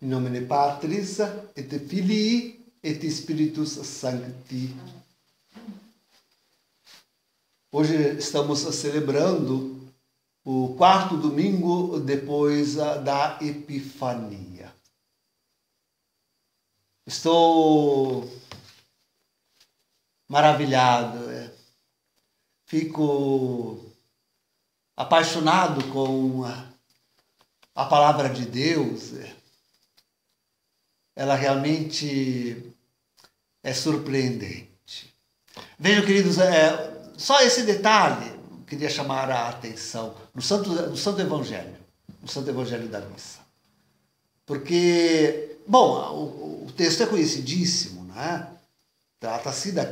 In nomine Patris et Filii et Spiritus Sancti. Hoje estamos celebrando o quarto domingo depois da Epifania. Estou maravilhado, fico apaixonado com a palavra de Deus. Ela realmente é surpreendente. Vejam, queridos, só esse detalhe eu queria chamar a atenção no Santo Evangelho da Missa. Porque, bom, o texto é conhecidíssimo, né? Trata-se da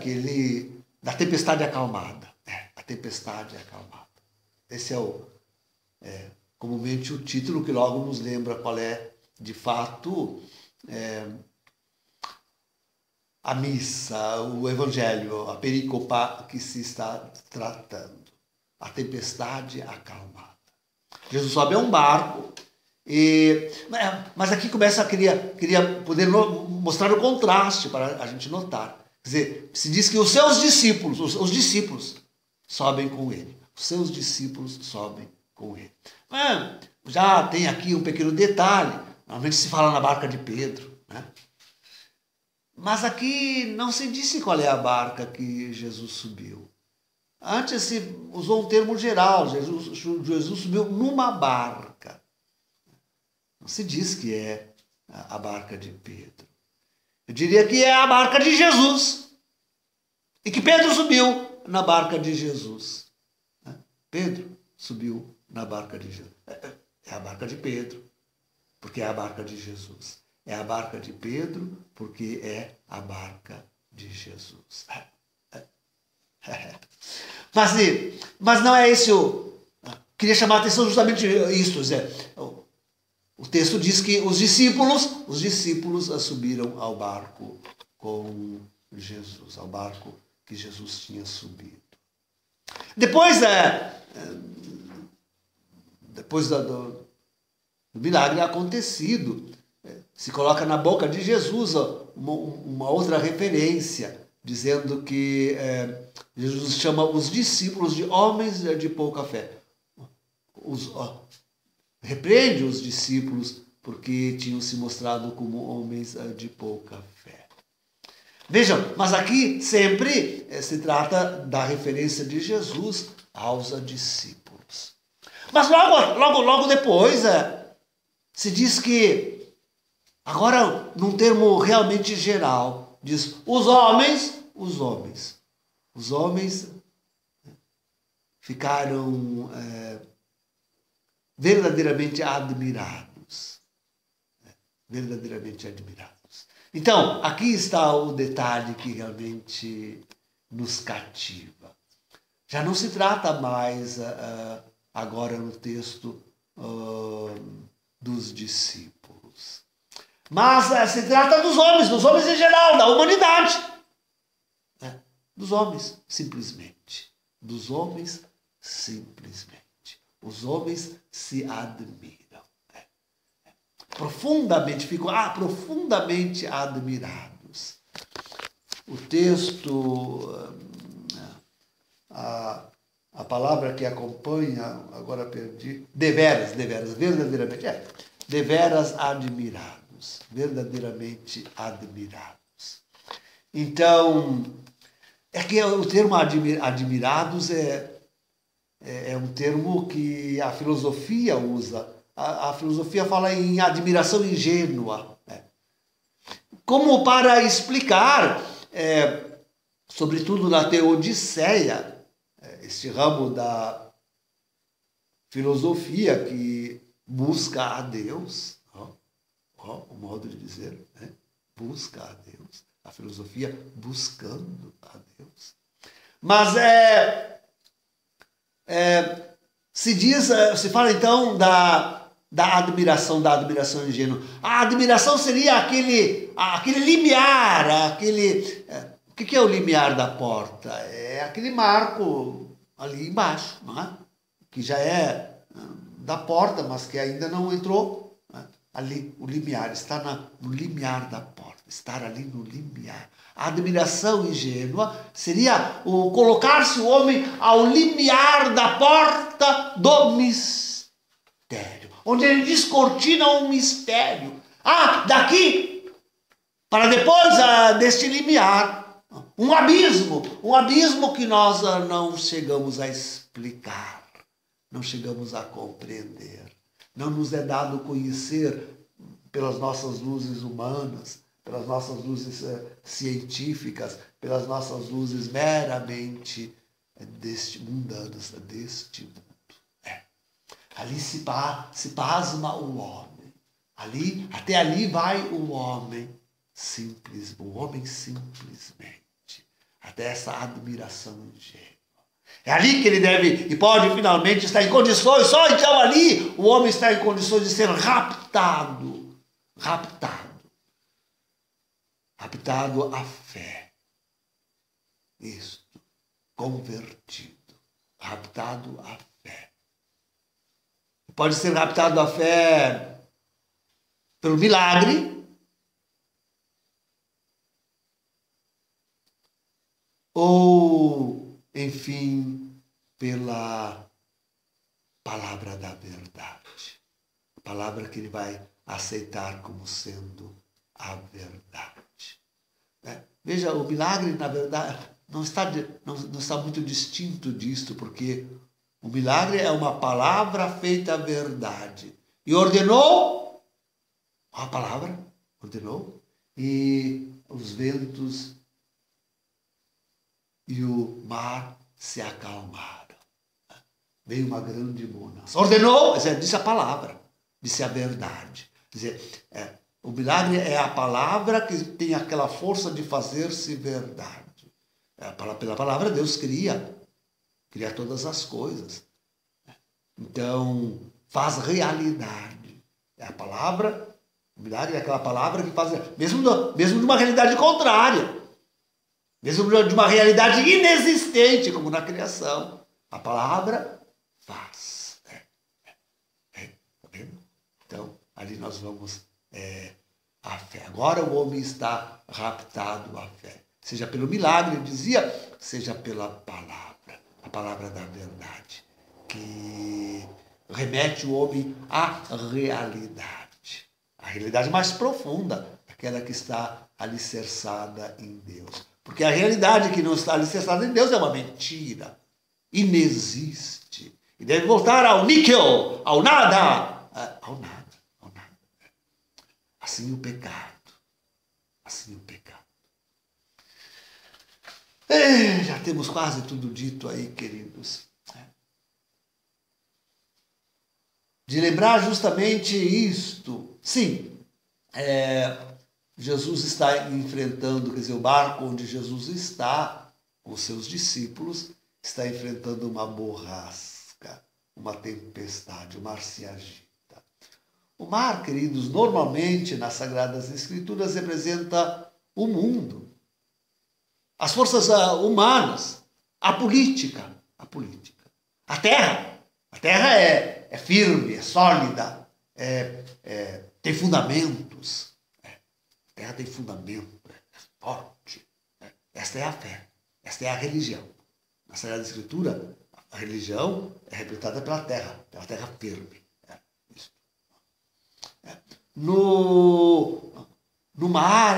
tempestade acalmada. A tempestade acalmada. Esse é comumente o título que logo nos lembra qual é, de fato, a missa, o evangelho, a pericopa que se está tratando. A tempestade acalmada. Jesus sobe a um barco, mas aqui queria poder mostrar o contraste para a gente notar. Quer dizer, se diz que os seus discípulos, os discípulos, sobem com ele. Os seus discípulos sobem com ele. Já tem aqui um pequeno detalhe. Normalmente se fala na barca de Pedro, né? Mas aqui não se disse qual é a barca que Jesus subiu. Antes se usou um termo geral. Jesus subiu numa barca. Não se diz que é a barca de Pedro. Eu diria que é a barca de Jesus. E que Pedro subiu na barca de Jesus. Pedro subiu na barca de Jesus. É a barca de Pedro, porque é a barca de Jesus. É a barca de Pedro, porque é a barca de Jesus. Mas não é esse queria chamar a atenção justamente isso. O texto diz que os discípulos subiram ao barco com Jesus, ao barco que Jesus tinha subido. Depois do milagre acontecido, se coloca na boca de Jesus uma outra referência, dizendo que Jesus chama os discípulos de homens de pouca fé. Repreende os discípulos porque tinham se mostrado como homens de pouca fé. Vejam, mas aqui sempre se trata da referência de Jesus aos discípulos. Mas logo depois se diz que, agora num termo realmente geral, diz os homens ficaram verdadeiramente admirados. Verdadeiramente admirados. Então, aqui está o detalhe que realmente nos cativa. Já não se trata mais, agora no texto, dos discípulos. Mas se trata dos homens em geral, da humanidade. Dos homens, simplesmente. Dos homens, simplesmente. Os homens se admiram. Ficam profundamente admirados. O texto, a palavra que acompanha, agora perdi, deveras, verdadeiramente, deveras admirados, verdadeiramente admirados. Então, é que o termo admirados é um termo que a filosofia usa. A filosofia fala em admiração ingênua. Como para explicar, sobretudo na Teodiceia, este ramo da filosofia que busca a Deus, o modo de dizer, busca a Deus, a filosofia buscando a Deus. Mas se fala então da admiração ingênua. A admiração seria aquele limiar, o que é o limiar da porta? É aquele marco ali embaixo, não é? Que já é da porta, mas que ainda não entrou, né? ali, o limiar, está no limiar da porta, estar ali no limiar. A admiração ingênua seria o colocar-se o homem ao limiar da porta do mistério, onde ele descortina um mistério. Daqui para depois deste limiar, um abismo que nós não chegamos a explicar, não chegamos a compreender. Não nos é dado conhecer pelas nossas luzes humanas, pelas nossas luzes científicas, pelas nossas luzes meramente mundanas, deste mundo. Ali se pasma o homem. Até ali vai o homem simples, o homem simplesmente, até essa admiração ingênua. É ali que ele deve e pode finalmente estar em condições, só então ali o homem está em condições de ser raptado à fé. Isto, convertido, raptado à fé. Pode ser raptado à fé pelo milagre, ou, enfim, pela palavra da verdade. A palavra que ele vai aceitar como sendo a verdade. Veja, o milagre, na verdade, não está muito distinto disto, porque o milagre é uma palavra feita a verdade. E ordenou, a palavra ordenou, e os ventos e o mar se acalmaram. Veio uma grande bonança. Ordenou, disse a palavra, disse a verdade. Quer dizer, o milagre é a palavra que tem aquela força de fazer-se verdade. Pela palavra Deus cria todas as coisas. Então, faz realidade. É a palavra, o milagre é aquela palavra que faz, mesmo de uma realidade contrária. Mesmo de uma realidade inexistente, como na criação. A palavra faz. Tá vendo? Então, ali nós vamos à fé. Agora o homem está raptado à fé. Seja pelo milagre, eu dizia, seja pela palavra. A palavra da verdade. Que remete o homem à realidade. A realidade mais profunda. Aquela que está alicerçada em Deus. Porque a realidade que não está alicerçada em Deus é uma mentira. Inexiste. E deve voltar ao níquel, ao nada. Ao nada. Assim o pecado. Já temos quase tudo dito aí, queridos. De lembrar justamente isto. Sim, Jesus está enfrentando, quer dizer, o barco onde Jesus está, com seus discípulos, está enfrentando uma borrasca, uma tempestade, o mar se agita. O mar, queridos, normalmente nas Sagradas Escrituras representa o mundo, as forças humanas, a política. A terra é firme, é sólida, tem fundamentos. A terra tem fundamento, é forte. Esta é a fé, esta é a religião. Na Sagrada Escritura, a religião é representada pela terra firme. No mar,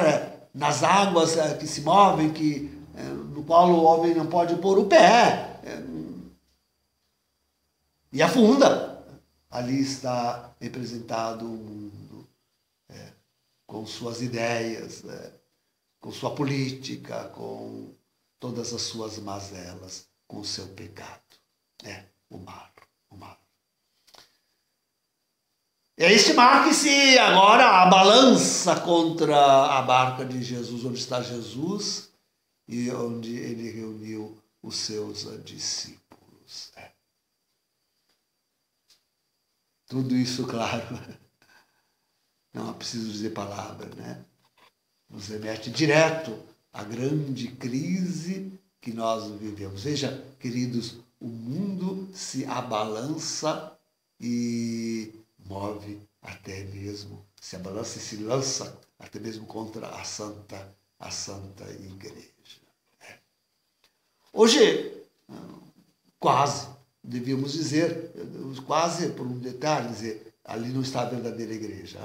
nas águas que se movem, no qual o homem não pode pôr o pé, e afunda. Ali está representado o mundo, com suas ideias, com sua política, com todas as suas mazelas, com o seu pecado. O mar. É este mar que se agora abalança contra a barca de Jesus, onde está Jesus e onde ele reuniu os seus discípulos. Tudo isso, claro, não é preciso dizer palavra, né? Nos remete direto à grande crise que nós vivemos. Veja, queridos, o mundo se abalança e move até mesmo, se abalança e se lança até mesmo contra a Santa Igreja. Hoje, quase, devíamos dizer, quase por um detalhe, dizer, ali não está a verdadeira igreja.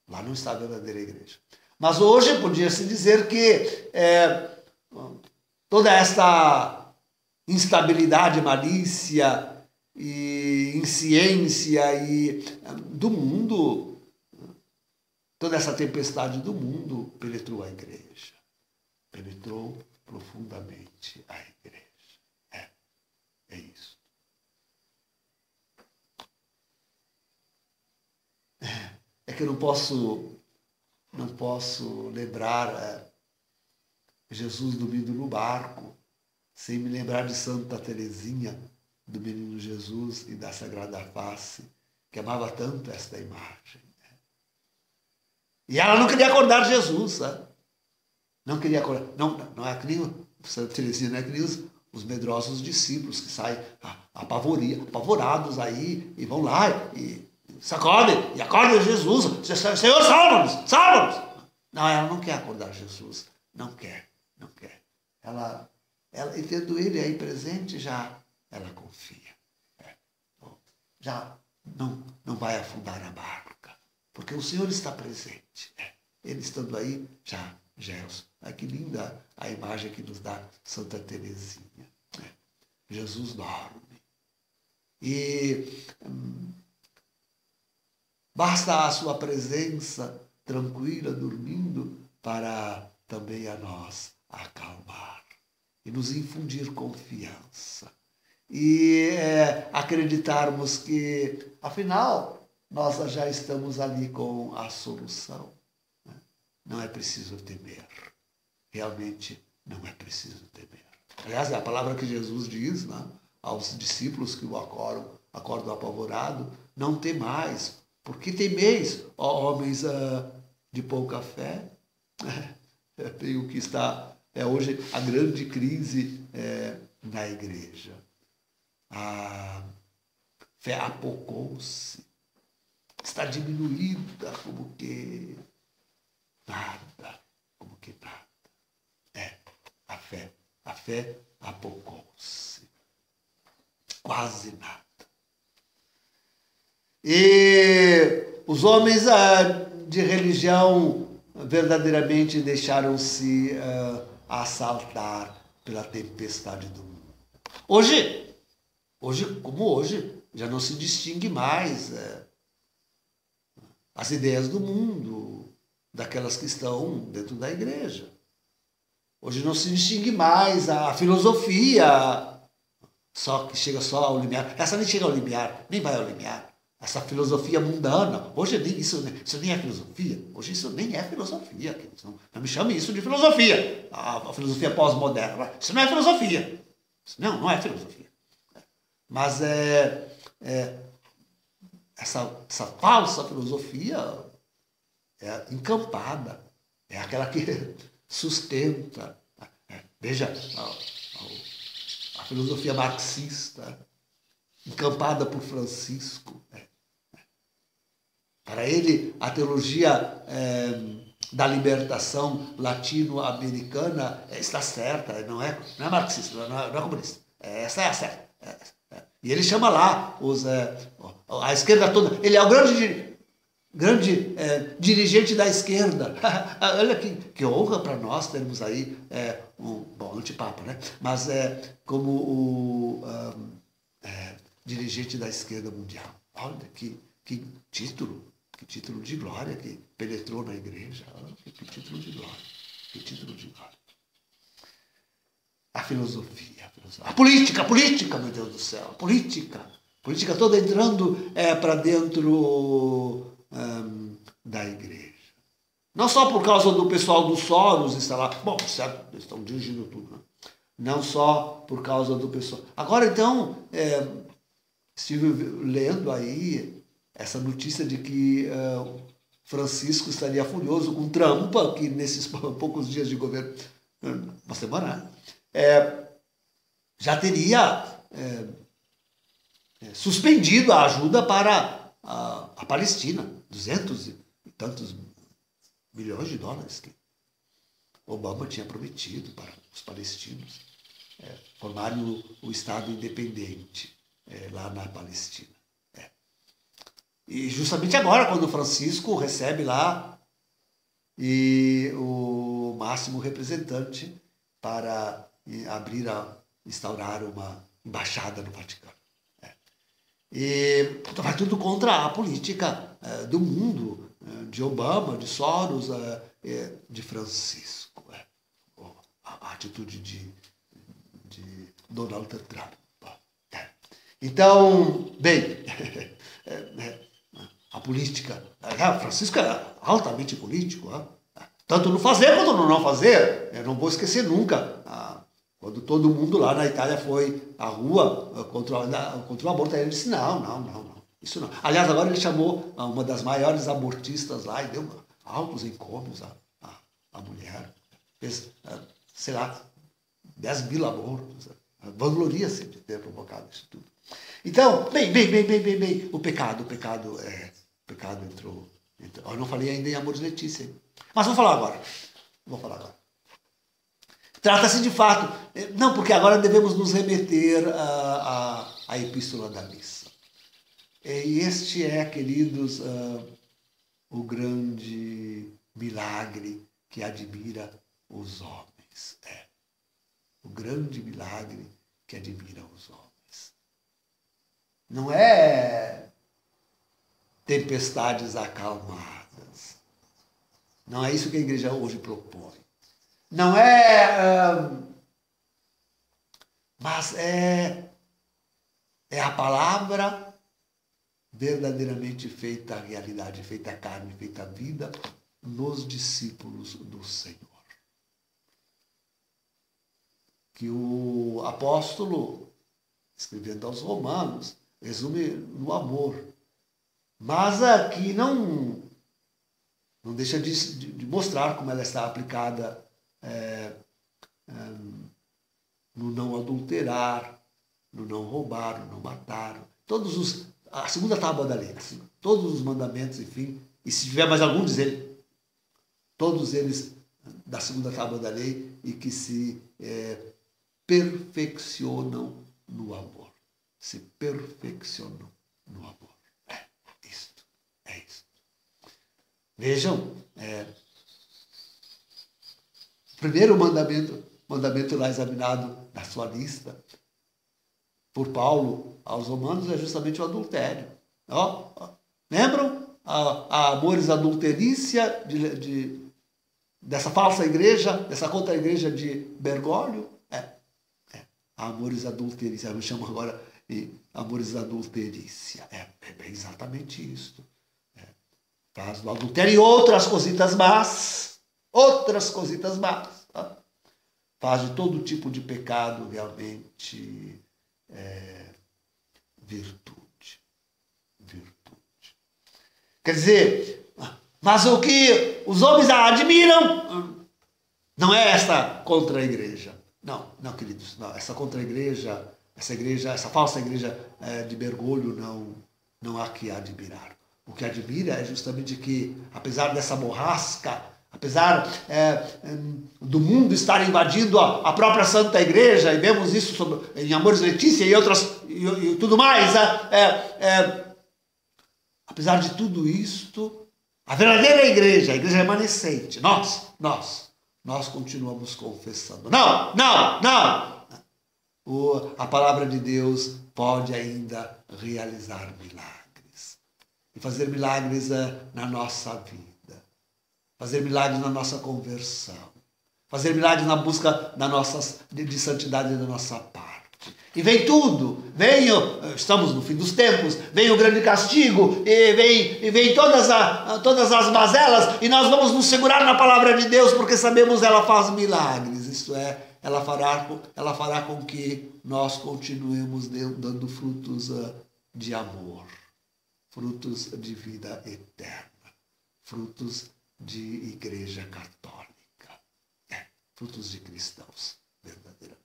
Lá não está a verdadeira igreja. Mas hoje podia-se dizer que toda esta instabilidade, malícia e insciência e do mundo, toda essa tempestade do mundo penetrou a igreja. Penetrou profundamente a igreja. É isso. É que eu não posso lembrar Jesus dormindo no barco sem me lembrar de Santa Teresinha, do Menino Jesus e da Sagrada Face, que amava tanto esta imagem. E ela não queria acordar Jesus, sabe? Não queria acordar. Não é que nem Santa Teresinha, não é que nem os medrosos discípulos que saem apavorados aí e vão lá e se acordem, e acordem Jesus. Senhor, salva-nos! Não, ela não quer acordar Jesus. Não quer. Ela e tendo ele aí presente, já ela confia. Já não vai afundar a barca, porque o Senhor está presente. Ele estando aí, já é. Que linda a imagem que nos dá Santa Teresinha. Jesus dorme. E basta a sua presença tranquila, dormindo, para também a nós acalmar e nos infundir confiança. E acreditarmos que, afinal, nós já estamos ali com a solução. Não é preciso temer. Realmente não é preciso temer. Aliás, é a palavra que Jesus diz, né, aos discípulos que o acordam apavorado: não temais, porque temeis, ó homens de pouca fé. Tem o que está hoje a grande crise na igreja. A fé apocou-se, está diminuída como que nada. A fé apocou-se. Quase nada. E os homens de religião verdadeiramente deixaram-se assaltar pela tempestade do mundo. Hoje, já não se distingue mais as ideias do mundo daquelas que estão dentro da igreja. Hoje não se distingue mais a filosofia, só que chega só ao limiar. Essa nem chega ao limiar, nem vai ao limiar. Essa filosofia mundana. Hoje isso nem é filosofia. Hoje isso nem é filosofia. Não me chame isso de filosofia. A filosofia pós-moderna. Isso não é filosofia. Não é filosofia. Mas essa falsa filosofia é encampada. É aquela que sustenta. Veja a filosofia marxista, encampada por Francisco. Para ele, a teologia da libertação latino-americana está certa, não é marxista, não é comunista. Essa é a certa. E ele chama lá a esquerda toda. Ele é o grande dirigente da esquerda. Olha que honra para nós termos aí um antipapa, né? Mas como o dirigente da esquerda mundial. Olha que título de glória que penetrou na igreja. Que título de glória. A filosofia. A política, meu Deus do céu. A política toda entrando para dentro da igreja. Não só por causa do pessoal do Soros está lá. Bom, certo, eles estão dirigindo tudo, né? Não só por causa do pessoal. Agora, então, estive lendo aí essa notícia de que Francisco estaria furioso com Trump, que nesses poucos dias de governo, uma semana, já teria suspendido a ajuda para a Palestina, 200 e tantos milhões de dólares que Obama tinha prometido para os palestinos formarem o Estado independente lá na Palestina. E justamente agora, quando Francisco recebe lá e o máximo representante para instaurar uma embaixada no Vaticano. E então vai tudo contra a política do mundo, de Obama, de Soros, de Francisco. A atitude de Donald Trump. Então, bem, a política. Francisco é altamente político. Tanto no fazer quanto no não fazer. Eu não vou esquecer nunca. Quando todo mundo lá na Itália foi à rua contra o aborto, ele disse, não, isso não. Aliás, agora ele chamou uma das maiores abortistas lá e deu altos encômios à mulher. Fez, sei lá, 10 mil abortos. Vangloria-se de ter provocado isso tudo. Então, bem, o pecado entrou. Eu não falei ainda em Amoris Laetitia, mas vou falar agora. Trata-se de fato, não, porque agora devemos nos remeter à Epístola da Missa. E este é, queridos, o grande milagre que admira os homens. O grande milagre que admira os homens. Não é tempestades acalmadas. Não é isso que a igreja hoje propõe. Não mas é a palavra verdadeiramente feita realidade, feita carne, feita vida nos discípulos do Senhor. Que o apóstolo, escrevendo aos Romanos, resume no amor. Mas aqui não deixa de mostrar como ela está aplicada no não adulterar, no não roubar, no não matar. A segunda tábua da lei, todos os mandamentos, enfim, e se tiver mais algum, dizer, todos eles da segunda tábua da lei e que se perfeccionam no amor. Se perfeccionam no amor. É isto. Vejam, o primeiro mandamento lá examinado na sua lista, por Paulo aos Romanos, é justamente o adultério. Lembram? A Amoris Adulterícia dessa falsa igreja, dessa contra-igreja de Bergoglio? A Amoris Adulterícia, eu chamo agora de Amoris Adulterícia. É exatamente isso. Faz do adultério e outras cositas más. Faz de todo tipo de pecado realmente virtude. Quer dizer, mas o que os homens admiram não é essa contra-igreja. Não, queridos, não. Essa contra-igreja, essa falsa igreja de Bergoglio não há que admirar. O que admira é justamente que, apesar dessa borrasca, apesar do mundo estar invadindo a própria Santa Igreja, e vemos isso em Amoris Laetitia e outras e tudo mais, apesar de tudo isto, a verdadeira igreja, a igreja remanescente, nós continuamos confessando. Não! A palavra de Deus pode ainda realizar milagres. E fazer milagres na nossa vida. Fazer milagres na nossa conversão. Fazer milagres na busca de santidade da nossa parte. E vem tudo. Estamos no fim dos tempos, vem o grande castigo, e vem todas as mazelas, e nós vamos nos segurar na palavra de Deus, porque sabemos ela faz milagres. Isto é, ela fará com que nós continuemos dando frutos de amor. Frutos de vida eterna, frutos de igreja católica, frutos de cristãos, verdadeiramente.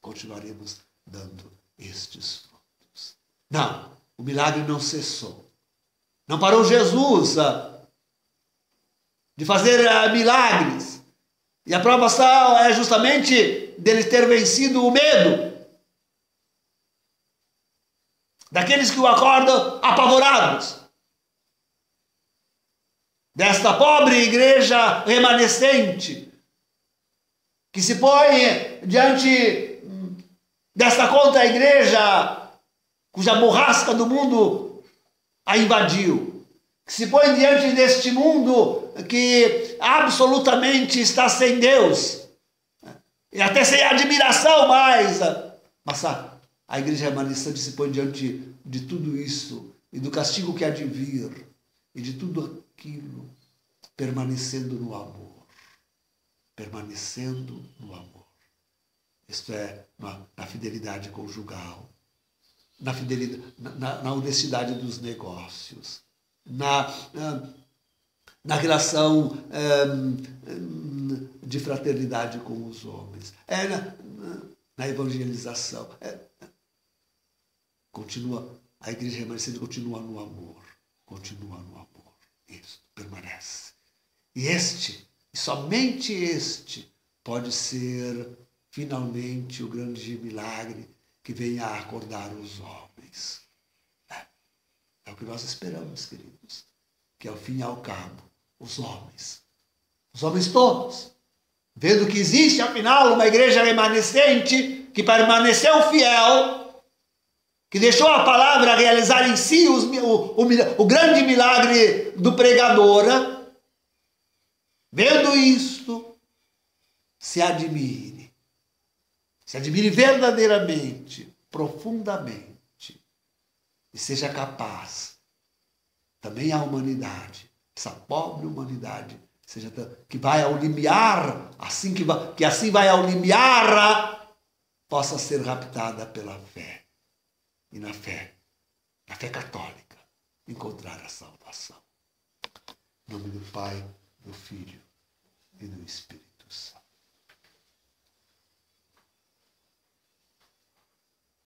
Continuaremos dando estes frutos. Não, o milagre não cessou. Não parou Jesus de fazer milagres. E a provação é justamente dele ter vencido o medo daqueles que o acordam apavorados. Desta pobre igreja remanescente, que se põe diante desta contra igreja cuja borrasca do mundo a invadiu, que se põe diante deste mundo que absolutamente está sem Deus, e até sem admiração mais, mas a igreja remanescente se põe diante de tudo isso, e do castigo que há de vir, e de tudo aquilo, permanecendo no amor. Permanecendo no amor. Isto é, na fidelidade conjugal, na fidelidade, na honestidade dos negócios, na relação de fraternidade com os homens, na evangelização. A igreja remanescente continua no amor. Continua no amor. Isso, permanece. E somente este, pode ser finalmente o grande milagre que venha a acordar os homens. É o que nós esperamos, queridos. Que ao fim e ao cabo, os homens todos, vendo que existe afinal uma igreja remanescente que permaneceu fiel, que deixou a palavra realizar em si o grande milagre do pregador, vendo isto, se admire verdadeiramente, profundamente, e seja capaz, também a humanidade, essa pobre humanidade, que vai ao limiar, que assim vai ao limiar, possa ser raptada pela fé. E na fé católica, encontrar a salvação. Em nome do Pai, do Filho e do Espírito.